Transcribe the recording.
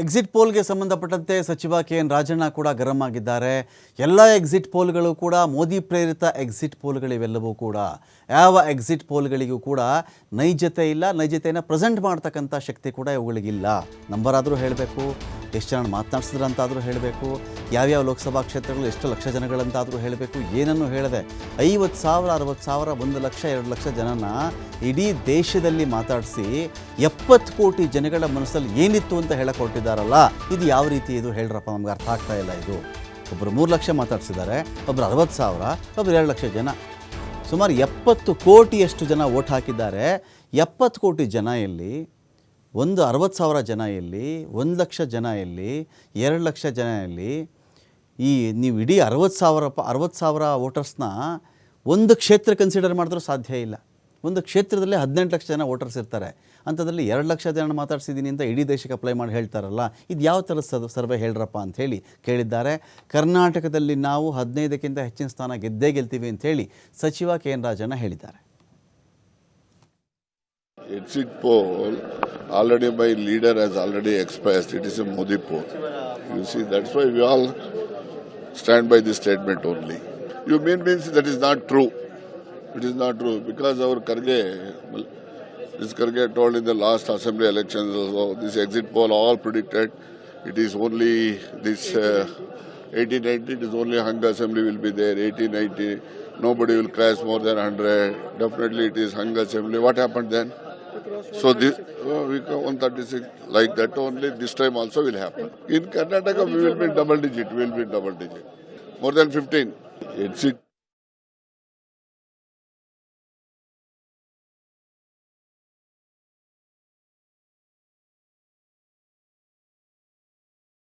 Exit ಪೋಲ್ಗೆ ಸಂಬಂಧಪಟ್ಟಂತೆ ಸಚಿವ KN. Rajanna ಕೂಡ ಗರಂ ಆಗಿದ್ದಾರೆ. ಎಲ್ಲ ಎಕ್ಸಿಟ್ ಪೋಲ್ಗಳು ಕೂಡ ಮೋದಿ ಪ್ರೇರಿತ ಎಕ್ಸಿಟ್ ಪೋಲ್ಗಳಿವೆಲ್ಲವೂ ಕೂಡ ಯಾವ ಎಕ್ಸಿಟ್ ಪೋಲ್ಗಳಿಗೂ ಕೂಡ ನೈಜತೆ ಇಲ್ಲ, ನೈಜತೆಯನ್ನು ಪ್ರೆಸೆಂಟ್ ಮಾಡ್ತಕ್ಕಂಥ ಶಕ್ತಿ ಕೂಡ ಇವುಗಳಿಗಿಲ್ಲ. ನಂಬರ್ ಆದರೂ ಹೇಳಬೇಕು, ಎಷ್ಟು ಜನ ಮಾತನಾಡಿಸಿದ್ರಂತಾದರೂ ಹೇಳಬೇಕು, ಯಾವ್ಯಾವ ಲೋಕಸಭಾ ಕ್ಷೇತ್ರಗಳು ಎಷ್ಟು ಲಕ್ಷ ಜನಗಳಂತಾದರೂ ಹೇಳಬೇಕು. ಏನನ್ನು ಹೇಳದೆ 50,000, 60,000, 1 ಲಕ್ಷ 2 ಲಕ್ಷ ಜನನ ಇಡೀ ದೇಶದಲ್ಲಿ ಮಾತಾಡಿಸಿ 70 ಕೋಟಿ ಜನಗಳ ಮನಸ್ಸಲ್ಲಿ ಏನಿತ್ತು ಅಂತ ಹೇಳಿಕೊಟ್ಟಿದ್ದಾರಲ್ಲ, ಇದು ಯಾವ ರೀತಿ ಇದು ಹೇಳ್ರಪ್ಪ, ನಮ್ಗೆ ಅರ್ಥ ಆಗ್ತಾ ಇಲ್ಲ. ಇದು ಒಬ್ಬರು 3 ಲಕ್ಷ ಮಾತಾಡಿಸಿದ್ದಾರೆ, ಒಬ್ಬರು 60,000, ಒಬ್ಬರು 2 ಲಕ್ಷ ಜನ, ಸುಮಾರು 70 ಕೋಟಿಯಷ್ಟು ಜನ ಓಟ್ ಹಾಕಿದ್ದಾರೆ. 70 ಕೋಟಿ ಜನ ಎಲ್ಲಿ, ಒಂದು 60,000 ಜನ ಎಲ್ಲಿ, 1 ಲಕ್ಷ ಜನ ಎಲ್ಲಿ, 2 ಲಕ್ಷ ಜನ ಎಲ್ಲಿ? ಈ ನೀವು ಇಡೀ 60,000 ವೋಟರ್ಸ್ನ ಒಂದು ಕ್ಷೇತ್ರ ಕನ್ಸಿಡರ್ ಮಾಡಿದ್ರೂ ಸಾಧ್ಯ ಇಲ್ಲ. ಒಂದು ಕ್ಷೇತ್ರದಲ್ಲಿ 18 ಲಕ್ಷ ಜನ ವೋಟರ್ಸ್ ಇರ್ತಾರೆ, ಅಂಥದ್ರಲ್ಲಿ 2 ಲಕ್ಷ ಜನ ಮಾತಾಡ್ಸಿದ್ದೀನಿ ಅಂತ ಇಡೀ ದೇಶಕ್ಕೆ ಅಪ್ಲೈ ಮಾಡಿ ಹೇಳ್ತಾರಲ್ಲ, ಇದು ಯಾವ ಥರದ ಸರ್ವೆ ಹೇಳ್ರಪ್ಪ ಅಂಥೇಳಿ ಕೇಳಿದ್ದಾರೆ. ಕರ್ನಾಟಕದಲ್ಲಿ ನಾವು 15ಕ್ಕಿಂತ ಹೆಚ್ಚಿನ ಸ್ಥಾನ ಗೆಲ್ತೀವಿ ಅಂಥೇಳಿ ಸಚಿವ ಕೆ.ಎನ್. ರಾಜಣ್ಣ ಹೇಳಿದ್ದಾರೆ. Exit poll, already my leader has already expressed, it is a Modi poll. You see, that's why we all stand by this statement only. You means that is not true. It is not true because our Karge told in the last assembly elections also, this exit poll all predicted it is only this 1890, it is only hung assembly will be there, 1890, nobody will crash more than 100, definitely it is hung assembly. What happened then? So this we 136 like that only this time also will happen. In Karnataka we will be double digit, more than 15. Exit